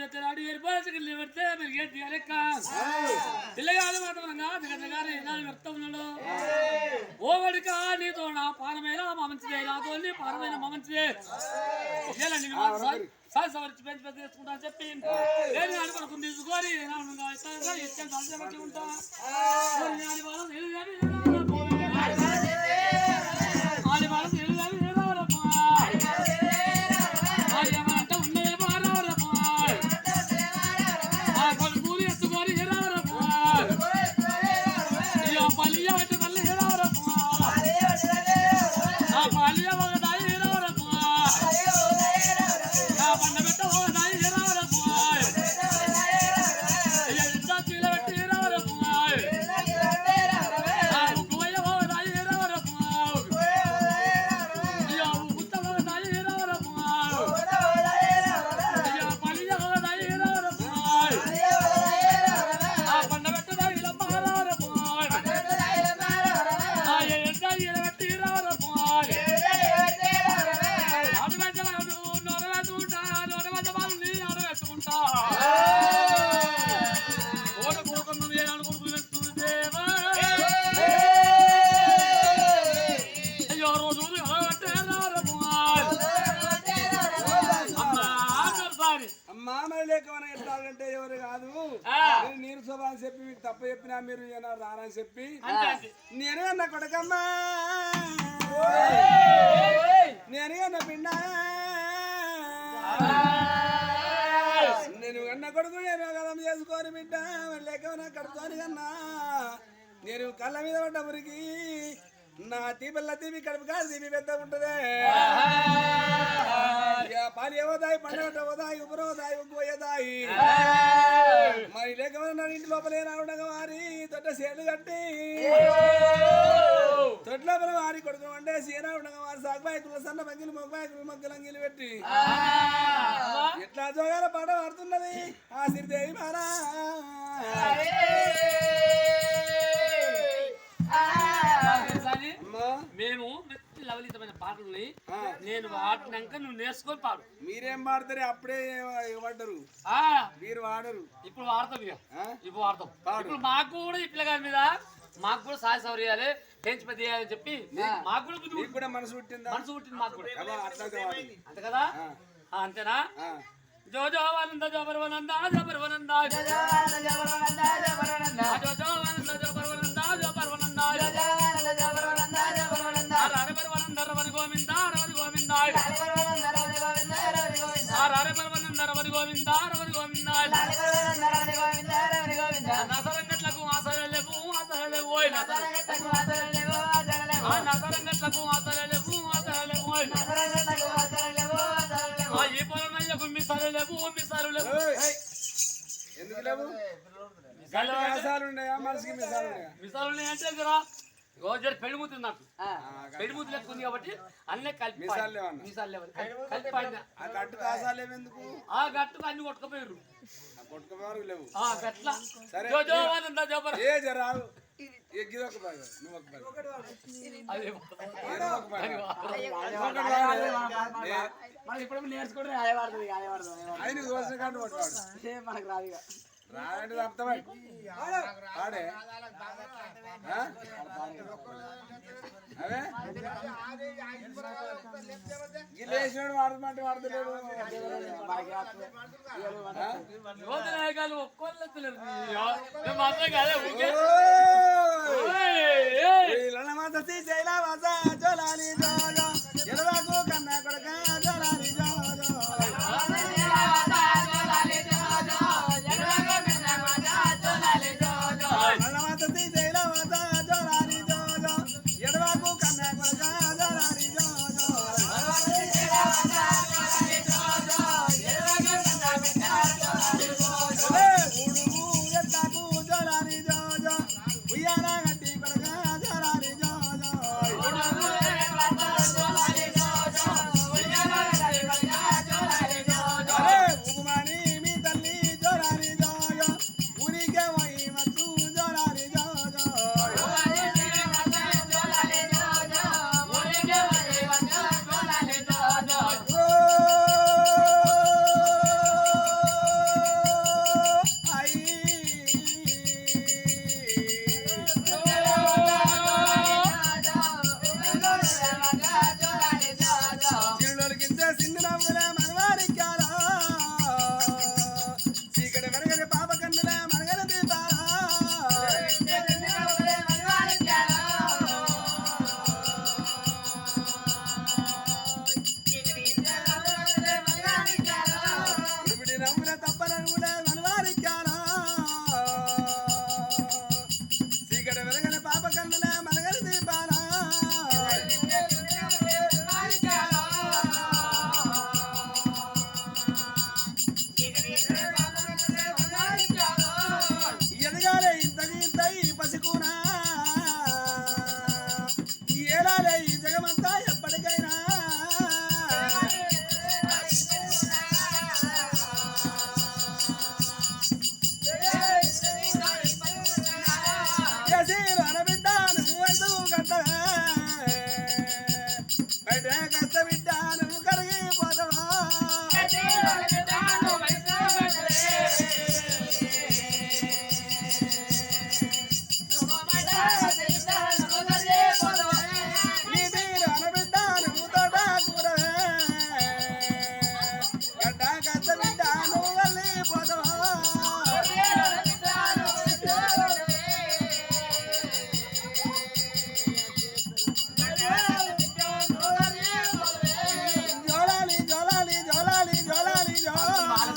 చెప్తాడు ఏర్పాటు పెడితే మీరు ఏంటి లెక్క పిల్లగాడు మాత్రంగా దగ్గరగానే వ్యర్థం ఉన్నాడు ఓవడిక నీతో నా పారమైన మా మంచిదే నాతో పారమైన మా మంచిదే సవరించి పెంచి పెద్ద చేసుకుంటా అని చెప్పి నేను అనుకుని తీసుకొని బట్టి ఉంటా ఎవరు కాదు నీరు శోభ అని చెప్పి మీకు తప్ప చెప్పినా మీరు రానని చెప్పి నేనే అన్న కొడకమ్మా నేనే అన్న పిండ నేను అన్న కొడుకు నేను కదం చేసుకొని బిడ్డ లేకన్నా కడుపుతోని కన్నా నేను కళ్ళ మీద పడ్డ మురికి నా తీపిల్ల తీపి కడుపు కాదు తీపి పెద్ద ఉంటదే పాలు ఏవోదాయి పండగ ఓదాయి ఉబ్బరోదాయి ఉగ్గుపోయేదాయి మరి లేకపోతే ఇంటి లోపలే రావడం వారి తొట్ట సేలు కట్టి తొట్ల లోపల వారి కొడుకు అంటే సీరా ఉండగా వారి సాగుబాయకులు సన్న మంగిలు మొగ్బాయకులు మొగ్గలు అంగిలు పెట్టి ఎట్లా జోగాల పాట పాడుతున్నది ఆ శ్రీదేవి మారా మేము లవలితమైన పాటల్ని నేను వాడినాక నువ్వు నేర్చుకొని పాడు. మీరేం పాడతారు అప్పుడే పడ్డరు మీరు వాడరు ఇప్పుడు వాడతాం ఇక ఇప్పుడు వాడతాం ఇప్పుడు మాకు కూడా ఈ పిల్లగారి మీద మాకు కూడా సహాయ సౌకర్యాలే పెంచి పెద్ద చేయాలని చెప్పి మాకు కూడా మనసు పుట్టింది మాకు కూడా అంతే కదా అంతేనా జో జో ఆనంద జో పర్వనంద జో పర్వనంద జో జో ఆనంద జో పర్వనంద జో పర్వనంద జో జో ఆనంద జో పర్వనంద జో పర్వనంద జో జో ఆనంద జో పర్వనంద జో పర్వనంద హర పర్వనంద రవరి గోవింద రవరి గోవింద హర పర్వనంద రవరి గోవింద రవరి గోవింద హర పర్వనంద రవరి గోవింద రవరి గోవింద హర పర్వనంద రవరి గోవింద రవరి గోవింద నసరంగట్లకు ఆసరలేవు ఆసరలేవు నసరంగట్లకు ఆసరలేవు ఆసరలేవు నసరంగట్లకు ఆసరలేవు ఆసరలేవు నసరంగట్లకు ఆసరలేవు ఆసరలేవు ఈ పొలమయ్యకు మిసరలేవు మిసరలేవు ఎందుకు లేవు మిసాలు ఉన్నాయా మనిషికి మిసాలు ఉన్నాయా మిసాలు ఉన్నాయంటే జర పెళ్ళిమూతుంది నాకు పెళ్ళిమూతి లెక్కుంది కాబట్టి అన్నీ కలిపి మిసాలు గట్టుకు ఆసాలేవు ఎందుకు ఆ గట్టుకు అన్ని కొట్టుకుపోయారు కొట్టుకుపోయారు లేవు గట్లా సరే ఏ జరావు ఎగ్గిదొక బాగా నువ్వు ఒక ఇప్పుడు నేర్చుకుంటే ఆయవాడుతుంది ఆయన దోశ కాదు మనకు రాదుగా రాదంటే తప్ప ఆడే అవే గిల్లేసినాడు వాడమంటే వాడతలేడు ఎడవాకు కన్నా కొడక జోలాలి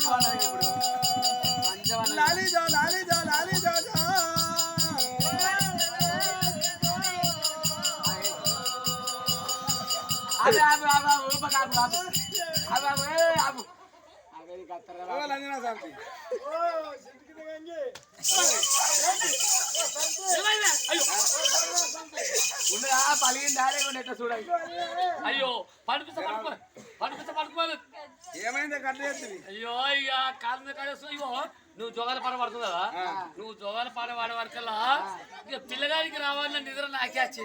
ఇప్పుడు మంచిగా లాలి జో లాలి జో లాలి జో జో ఆగు ఆగు ఆగు ఆగు ఊపకు ఆగు ఆగు ఆగు ఆగు ఆగు ఆగేది కత్తరా ఓ లంజనా శాంతి ఉండదా పలిగిందా లేకుండా ఎట్లా చూడాలి అయ్యో పడుకోలేదు ఏమైంది కట్ల చేస్తుంది అయ్యో ఇక కాలు మీద కాడేస్తూ ఇగో నువ్వు జోగాల పాట పడుతుంది కదా నువ్వు జోగాల పాట పాడే వరకల్లా ఇక పిల్లగాడికి రావాలన్న నిద్ర నాకే వచ్చి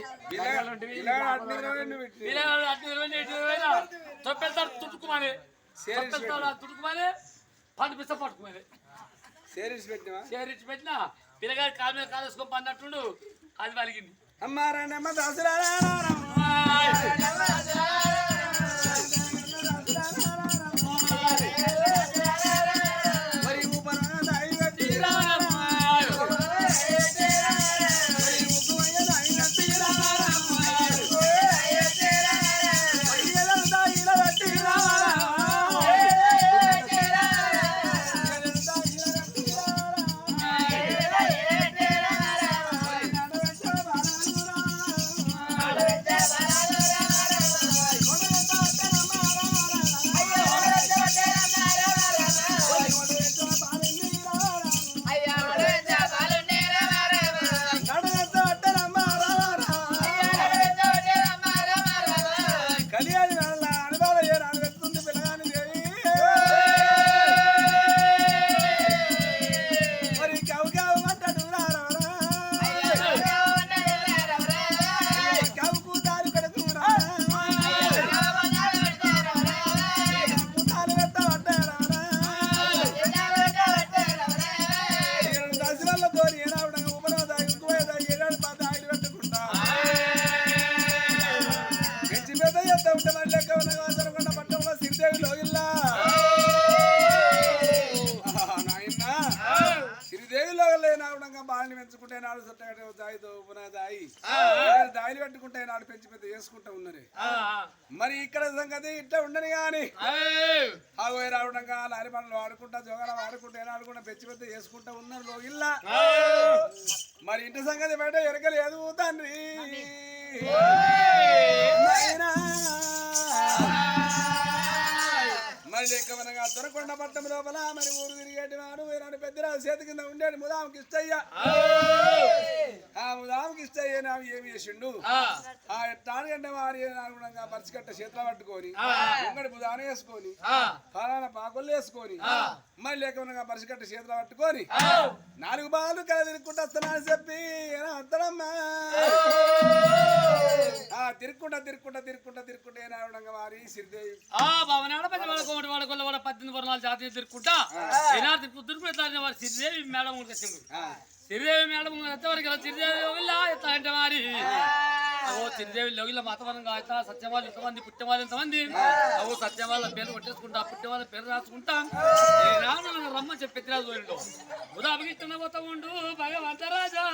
పిల్లగాడు అటు తొప్పెళ్తాడు తుట్టుకుమని తుట్టుకుమని పండిపిస్తా పట్టుకుమని సేరిస్ పెట్టినా చేరిచ్చి పెట్టినా పిల్లగాడి కాలు మీద కాలేసుకొని పడినట్టుండు అది పలిగింది అమ్మారమ్మ దసరా మరి ఊపరా దాయి గట్టి బాణి పెంచుకుంటే నాడు దాయిలు పెట్టుకుంటే నాడు పెంచి పెద్ద చేసుకుంటా ఉన్నది మరి ఇక్కడ సంగతి ఇట్లా ఉండని గాని ఆగోయి రావడంగా లారి పండ్లు వాడుకుంటా జోగాల వాడుకుంటా ఆడుకుంటా పెంచి పెద్ద చేసుకుంటా ఉన్నారు లోగిల్లా మరి ఇంటి సంగతి బయట ఎరకలేదు తండ్రి మరి లెక్కమనగా దొరకొండ పట్టం లోపల మరి ఊరు తిరిగేటి వాడు వేరే పెద్దరాజు చేతి కింద ఉండేది ముదాముకి ఇష్టయ్య ఆ ముదాముకి ఇష్టయ్య నా ఏమి చేసిండు ఆ ఎట్టానికంటే వారి అనుగుణంగా పరిచికట్ట చేతులు పట్టుకొని ఉంగడి ముదాన వేసుకొని ఫలానా పాకులు వేసుకొని మరి లేకమనగా పరిచికట్ట చేతులు పట్టుకొని 4 బాలు కల తిరుక్కుంటూ వస్తున్నాను చెప్పి వస్తాడమ్మా తిరుక్కుంటా ఏనాడుగా వారి సిరిదేవి వాడుకోవాలి 18 వర్ణాలు జాతీయ తిరుక్కుంటా ఏనాడు తిరుక్కుంటా వారి సిరిదేవి మేడం వచ్చిండు సిరిదేవి మేడం ఎంతవరకు సిరిదేవి ఎట్లా అంటే మరి అవో సిరిదేవి లోగిల మతవరంగా అయితే సత్యవాళ్ళు ఎంతమంది పుట్టేవాళ్ళు ఎంతమంది అవో సత్యవాళ్ళ పేరు కొట్టేసుకుంటా పుట్టేవాళ్ళ పేరు రాసుకుంటా రమ్మని చెప్పి పెద్దరాజు ఉదాహరణకి పోతా ఉండు భగవంత రాజా